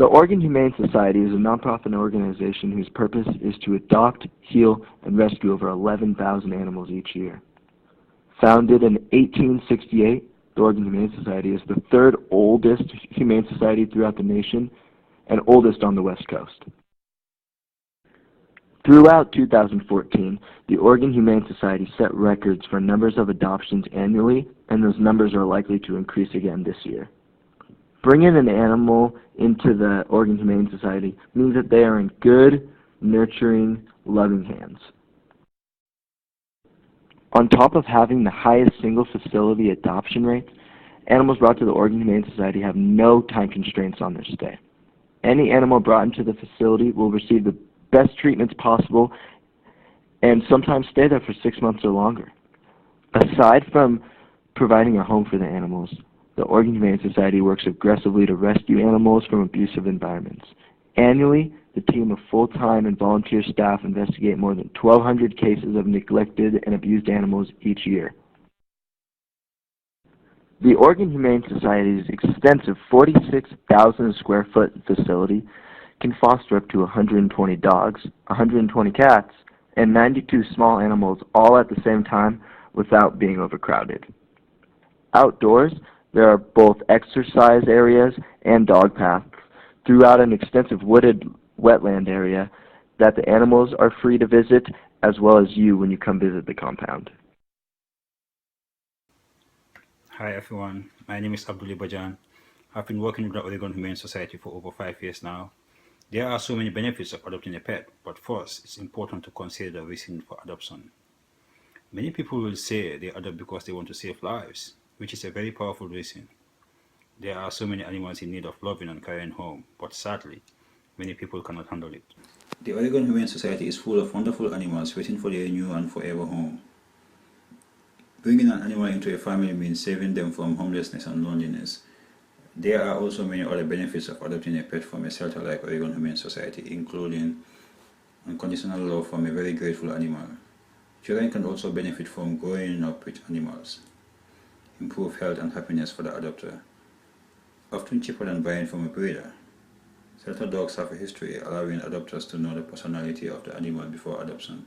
The Oregon Humane Society is a nonprofit organization whose purpose is to adopt, heal, and rescue over 11,000 animals each year. Founded in 1868, the Oregon Humane Society is the third oldest humane society throughout the nation and oldest on the West Coast. Throughout 2014, the Oregon Humane Society set records for numbers of adoptions annually, and those numbers are likely to increase again this year. Bringing an animal into the Oregon Humane Society means that they are in good, nurturing, loving hands. On top of having the highest single facility adoption rates, animals brought to the Oregon Humane Society have no time constraints on their stay. Any animal brought into the facility will receive the best treatments possible and sometimes stay there for 6 months or longer. Aside from providing a home for the animals, the Oregon Humane Society works aggressively to rescue animals from abusive environments. Annually, the team of full-time and volunteer staff investigate more than 1,200 cases of neglected and abused animals each year. The Oregon Humane Society's extensive 46,000 square foot facility can foster up to 120 dogs, 120 cats, and 92 small animals all at the same time without being overcrowded. Outdoors, there are both exercise areas and dog paths throughout an extensive wooded wetland area that the animals are free to visit, as well as you when you come visit the compound. Hi everyone, my name is Abdoulie. I've been working with the Oregon Humane Society for over 5 years now. There are so many benefits of adopting a pet, but first, it's important to consider the reason for adoption. Many people will say they adopt because they want to save lives, which is a very powerful reason. There are so many animals in need of loving and caring home, but sadly, many people cannot handle it. The Oregon Humane Society is full of wonderful animals waiting for their new and forever home. Bringing an animal into a family means saving them from homelessness and loneliness. There are also many other benefits of adopting a pet from a shelter like Oregon Humane Society, including unconditional love from a very grateful animal. Children can also benefit from growing up with animals, improve health and happiness for the adopter, often cheaper than buying from a breeder. Shelter dogs have a history allowing adopters to know the personality of the animal before adoption.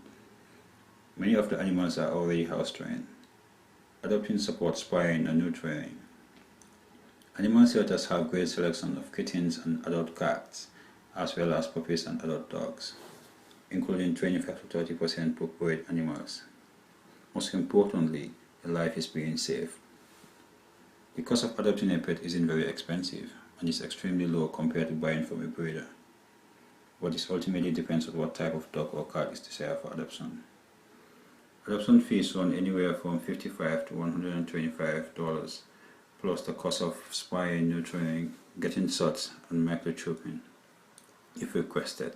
Many of the animals are already house-trained. Adopting supports spaying and neutering. Animal shelters have great selection of kittens and adult cats, as well as puppies and adult dogs, including 25 to 30% book-bred animals. Most importantly, the life is being saved. The cost of adopting a pet isn't very expensive and is extremely low compared to buying from a breeder, but this ultimately depends on what type of dog or cat is desired for adoption. Adoption fees run anywhere from $55 to $125, plus the cost of spaying, neutering, getting shots, and microchipping, if requested.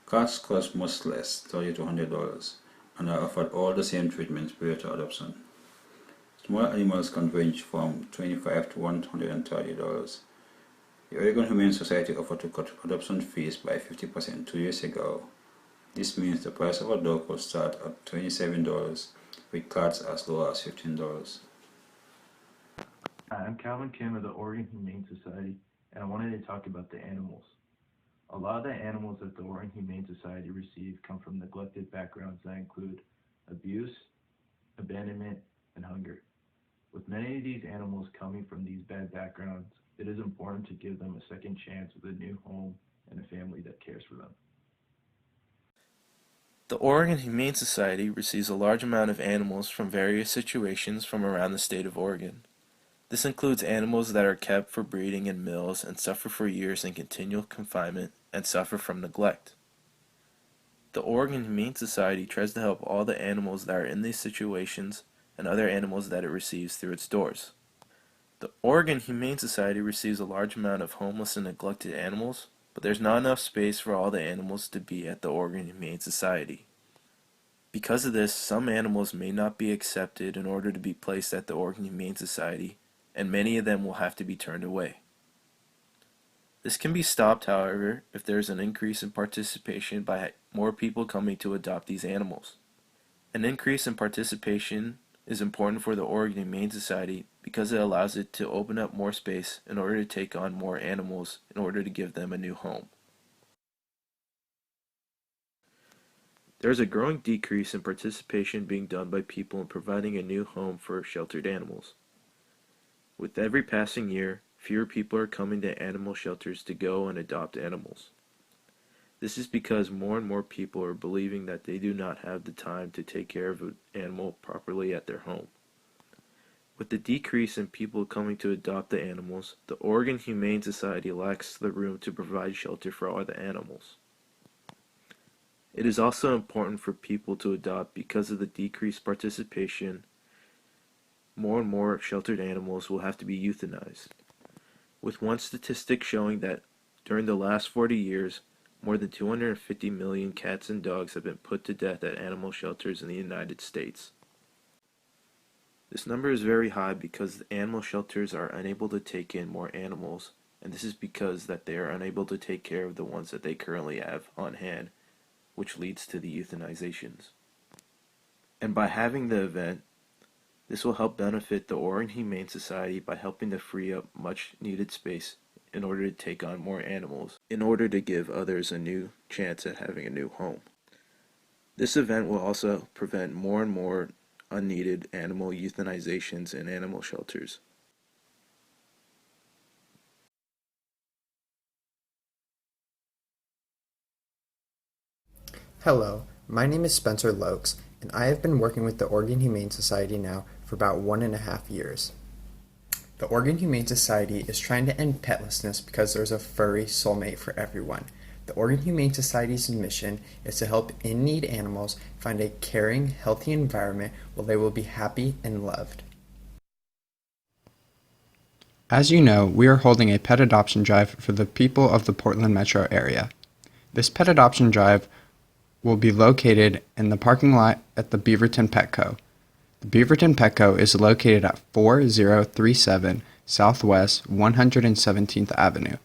Cats cost much less, $30 to $100, and are offered all the same treatments prior to adoption. Small animals can range from $25 to $130. The Oregon Humane Society offered to cut adoption fees by 50% 2 years ago. This means the price of a dog will start at $27, with cats as low as $15. Hi, I'm Calvin Kim of the Oregon Humane Society, and I wanted to talk about the animals. A lot of the animals that the Oregon Humane Society receive come from neglected backgrounds that include abuse, abandonment, and hunger. With many of these animals coming from these bad backgrounds, it is important to give them a second chance with a new home and a family that cares for them. The Oregon Humane Society receives a large amount of animals from various situations from around the state of Oregon. This includes animals that are kept for breeding in mills and suffer for years in continual confinement and suffer from neglect. The Oregon Humane Society tries to help all the animals that are in these situations and other animals that it receives through its doors. The Oregon Humane Society receives a large amount of homeless and neglected animals, but there's not enough space for all the animals to be at the Oregon Humane Society. Because of this, some animals may not be accepted in order to be placed at the Oregon Humane Society, and many of them will have to be turned away. This can be stopped, however, if there is an increase in participation by more people coming to adopt these animals. An increase in participation is important for the Oregon Humane Society because it allows it to open up more space in order to take on more animals in order to give them a new home. There is a growing decrease in participation being done by people in providing a new home for sheltered animals. With every passing year, fewer people are coming to animal shelters to go and adopt animals. This is because more and more people are believing that they do not have the time to take care of an animal properly at their home. With the decrease in people coming to adopt the animals, the Oregon Humane Society lacks the room to provide shelter for all the animals. It is also important for people to adopt because of the decreased participation. More and more sheltered animals will have to be euthanized, with one statistic showing that during the last 40 years, more than 250 million cats and dogs have been put to death at animal shelters in the United States. This number is very high because the animal shelters are unable to take in more animals, and this is because that they are unable to take care of the ones that they currently have on hand, which leads to the euthanizations. And by having the event, this will help benefit the Oregon Humane Society by helping to free up much needed space in order to take on more animals, in order to give others a new chance at having a new home. This event will also prevent more and more unneeded animal euthanizations in animal shelters. Hello, my name is Spencer Lokes, and I have been working with the Oregon Humane Society now for about 1.5 years. The Oregon Humane Society is trying to end petlessness because there's a furry soulmate for everyone. The Oregon Humane Society's mission is to help in-need animals find a caring, healthy environment where they will be happy and loved. As you know, we are holding a pet adoption drive for the people of the Portland metro area. This pet adoption drive will be located in the parking lot at the Beaverton Petco. The Beaverton Petco is located at 4037 Southwest 117th Avenue,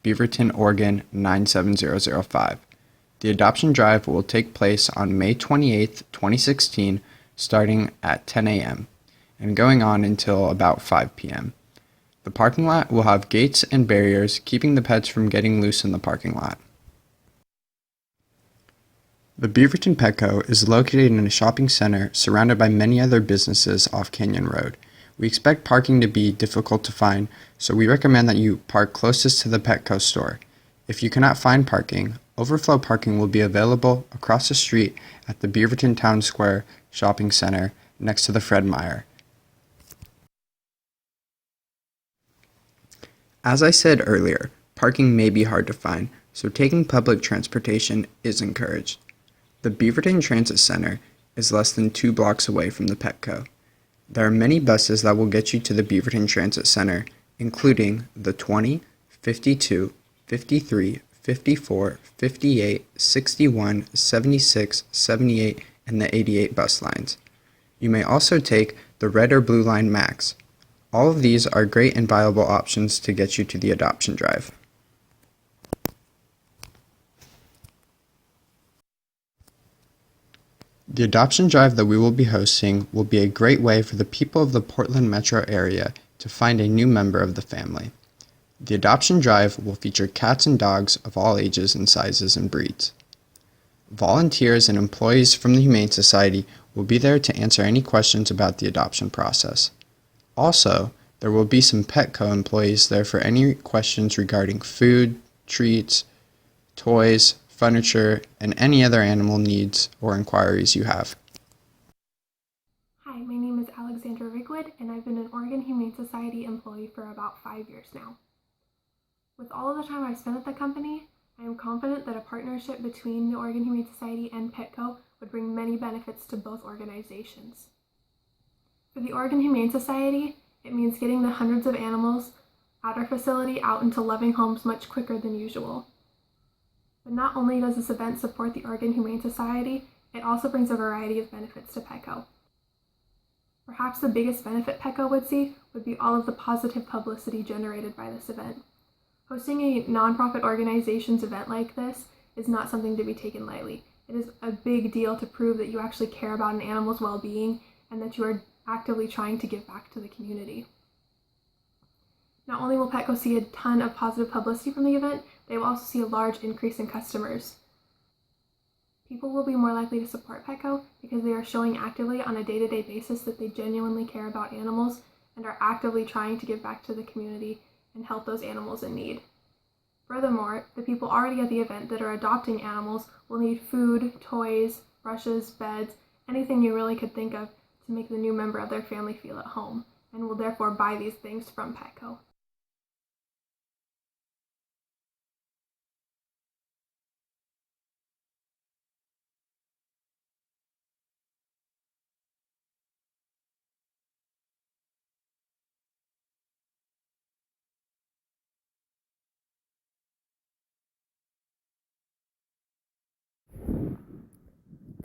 Beaverton, Oregon 97005. The adoption drive will take place on May 28, 2016, starting at 10 a.m. and going on until about 5 p.m. The parking lot will have gates and barriers keeping the pets from getting loose in the parking lot. The Beaverton Petco is located in a shopping center surrounded by many other businesses off Canyon Road. We expect parking to be difficult to find, so we recommend that you park closest to the Petco store. If you cannot find parking, overflow parking will be available across the street at the Beaverton Town Square Shopping Center next to the Fred Meyer. As I said earlier, parking may be hard to find, so taking public transportation is encouraged. The Beaverton Transit Center is less than 2 blocks away from the Petco. There are many buses that will get you to the Beaverton Transit Center, including the 20, 52, 53, 54, 58, 61, 76, 78, and the 88 bus lines. You may also take the Red or Blue Line Max. All of these are great and viable options to get you to the adoption drive. The adoption drive that we will be hosting will be a great way for the people of the Portland metro area to find a new member of the family. The adoption drive will feature cats and dogs of all ages and sizes and breeds. Volunteers and employees from the Humane Society will be there to answer any questions about the adoption process. Also, there will be some Petco employees there for any questions regarding food, treats, toys, furniture, and any other animal needs or inquiries you have. Hi, my name is Alexandra Rigwood, and I've been an Oregon Humane Society employee for about 5 years now. With all of the time I've spent at the company, I am confident that a partnership between the Oregon Humane Society and Petco would bring many benefits to both organizations. For the Oregon Humane Society, it means getting the hundreds of animals at our facility out into loving homes much quicker than usual. But not only does this event support the Oregon Humane Society, it also brings a variety of benefits to Petco. Perhaps the biggest benefit Petco would see would be all of the positive publicity generated by this event. Hosting a nonprofit organization's event like this is not something to be taken lightly. It is a big deal to prove that you actually care about an animal's well-being and that you are actively trying to give back to the community. Not only will Petco see a ton of positive publicity from the event, they will also see a large increase in customers. People will be more likely to support Petco because they are showing actively on a day-to-day basis that they genuinely care about animals and are actively trying to give back to the community and help those animals in need. Furthermore, the people already at the event that are adopting animals will need food, toys, brushes, beds, anything you really could think of to make the new member of their family feel at home, and will therefore buy these things from Petco.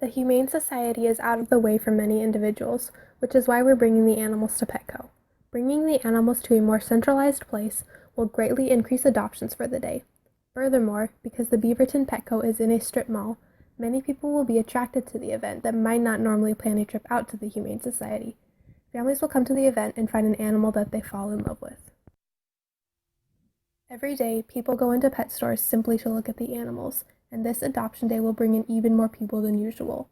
The Humane Society is out of the way for many individuals, which is why we're bringing the animals to Petco. Bringing the animals to a more centralized place will greatly increase adoptions for the day. Furthermore, because the Beaverton Petco is in a strip mall, many people will be attracted to the event that might not normally plan a trip out to the Humane Society. Families will come to the event and find an animal that they fall in love with. Every day, people go into pet stores simply to look at the animals, and this adoption day will bring in even more people than usual.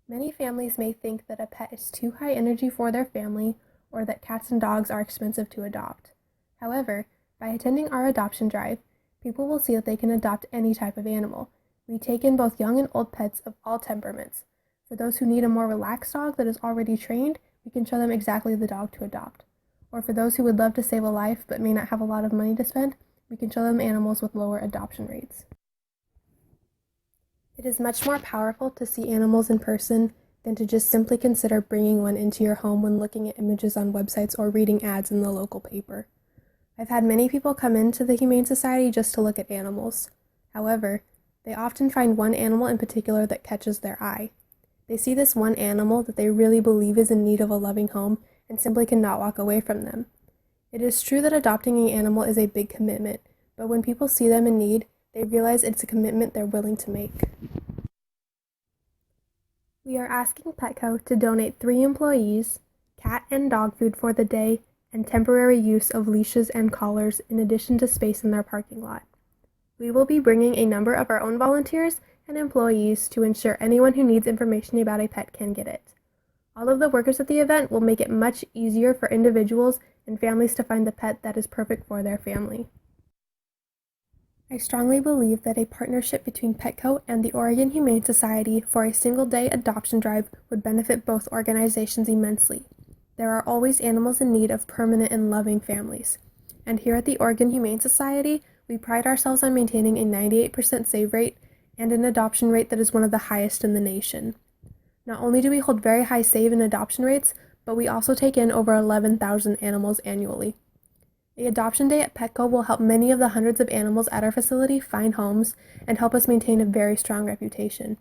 Many families may think that a pet is too high energy for their family, or that cats and dogs are expensive to adopt. However, by attending our adoption drive, people will see that they can adopt any type of animal. We take in both young and old pets of all temperaments. For those who need a more relaxed dog that is already trained, we can show them exactly the dog to adopt. Or for those who would love to save a life but may not have a lot of money to spend, we can show them animals with lower adoption rates. It is much more powerful to see animals in person than to just simply consider bringing one into your home when looking at images on websites or reading ads in the local paper. I've had many people come into the Humane Society just to look at animals. However, they often find one animal in particular that catches their eye. They see this one animal that they really believe is in need of a loving home and simply cannot walk away from them. It is true that adopting an animal is a big commitment, but when people see them in need, they realize it's a commitment they're willing to make. We are asking Petco to donate 3 employees, cat and dog food for the day, and temporary use of leashes and collars in addition to space in their parking lot. We will be bringing a number of our own volunteers and employees to ensure anyone who needs information about a pet can get it. All of the workers at the event will make it much easier for individuals and families to find the pet that is perfect for their family. I strongly believe that a partnership between Petco and the Oregon Humane Society for a single-day adoption drive would benefit both organizations immensely. There are always animals in need of permanent and loving families. And here at the Oregon Humane Society, we pride ourselves on maintaining a 98% save rate and an adoption rate that is one of the highest in the nation. Not only do we hold very high save and adoption rates, but we also take in over 11,000 animals annually. The adoption day at Petco will help many of the hundreds of animals at our facility find homes and help us maintain a very strong reputation.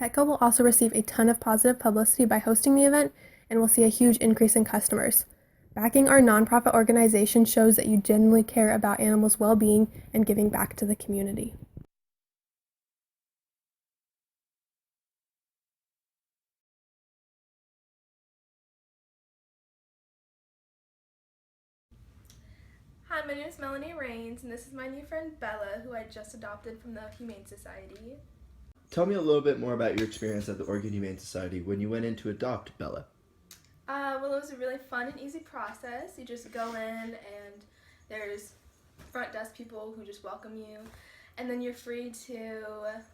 Petco will also receive a ton of positive publicity by hosting the event and will see a huge increase in customers. Backing our nonprofit organization shows that you genuinely care about animals' well-being and giving back to the community. Hi, my name is Melanie Rains, and this is my new friend Bella, who I just adopted from the Humane Society. Tell me a little bit more about your experience at the Oregon Humane Society when you went in to adopt Bella. Well, it was a really fun and easy process. You just go in, and there's front desk people who just welcome you, and then you're free to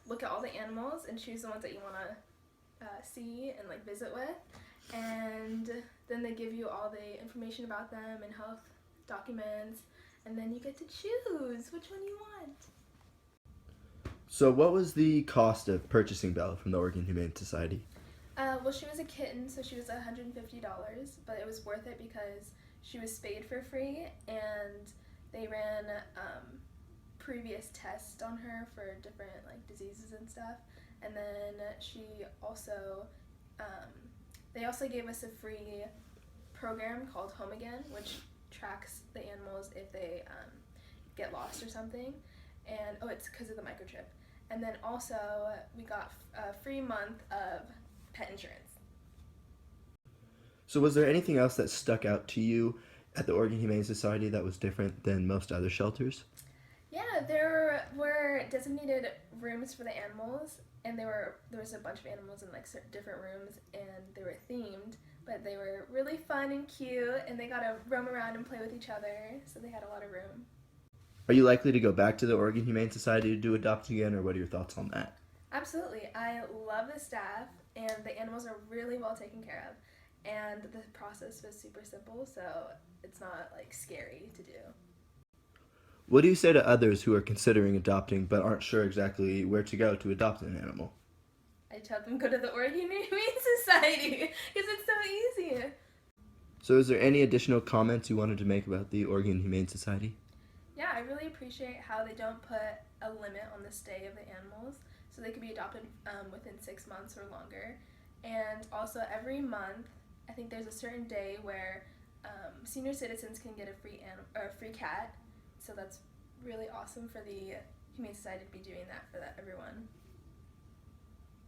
look at all the animals and choose the ones that you want to see and visit with, and then they give you all the information about them and health documents, and then you get to choose which one you want. So what was the cost of purchasing Bella from the Oregon Humane Society? Well, she was a kitten, so she was $150, but it was worth it because she was spayed for free, and they ran previous tests on her for different diseases and stuff, and then she also they also gave us a free program called Home Again, which tracks the animals if they get lost or something, and it's because of the microchip. And then also we got a free month of pet insurance. So was there anything else that stuck out to you at the Oregon Humane Society that was different than most other shelters? Yeah, there were designated rooms for the animals, and there was a bunch of animals in like different rooms, and they were themed, but they were really fun and cute, and they got to roam around and play with each other, so they had a lot of room. Are you likely to go back to the Oregon Humane Society to do adopt again, or what are your thoughts on that? Absolutely. I love the staff, and the animals are really well taken care of, and the process was super simple, so it's not like scary to do. What do you say to others who are considering adopting but aren't sure exactly where to go to adopt an animal? I tell them go to the Oregon Humane Society because it's so easy. So is there any additional comments you wanted to make about the Oregon Humane Society? Yeah, I really appreciate how they don't put a limit on the stay of the animals, so they could be adopted within 6 months or longer. And also every month, I think there's a certain day where senior citizens can get a free cat. So that's really awesome for the Humane Society to be doing that for everyone.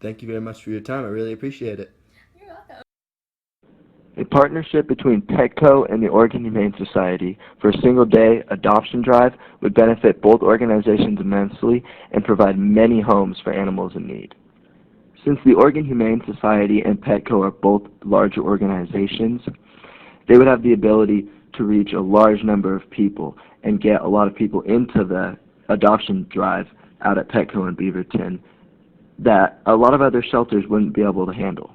Thank you very much for your time. I really appreciate it. You're welcome. A partnership between Petco and the Oregon Humane Society for a single-day adoption drive would benefit both organizations immensely and provide many homes for animals in need. Since the Oregon Humane Society and Petco are both larger organizations, they would have the ability to reach a large number of people and get a lot of people into the adoption drive out at Petco in Beaverton that a lot of other shelters wouldn't be able to handle.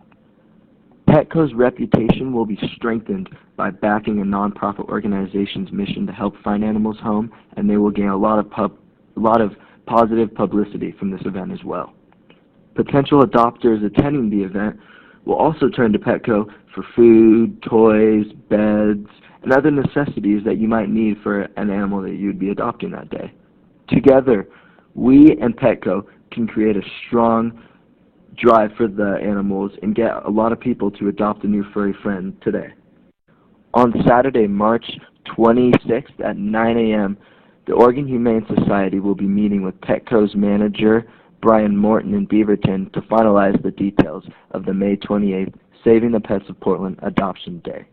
Petco's reputation will be strengthened by backing a nonprofit organization's mission to help find animals home, and they will gain a lot of positive publicity from this event as well. Potential adopters attending the event will also turn to Petco for food, toys, beds, and other necessities that you might need for an animal that you would be adopting that day. Together, we and Petco can create a strong drive for the animals and get a lot of people to adopt a new furry friend today. On Saturday, March 26th at 9 a.m., the Oregon Humane Society will be meeting with Petco's manager, Brian Morton in Beaverton, to finalize the details of the May 28th Saving the Pets of Portland Adoption Day.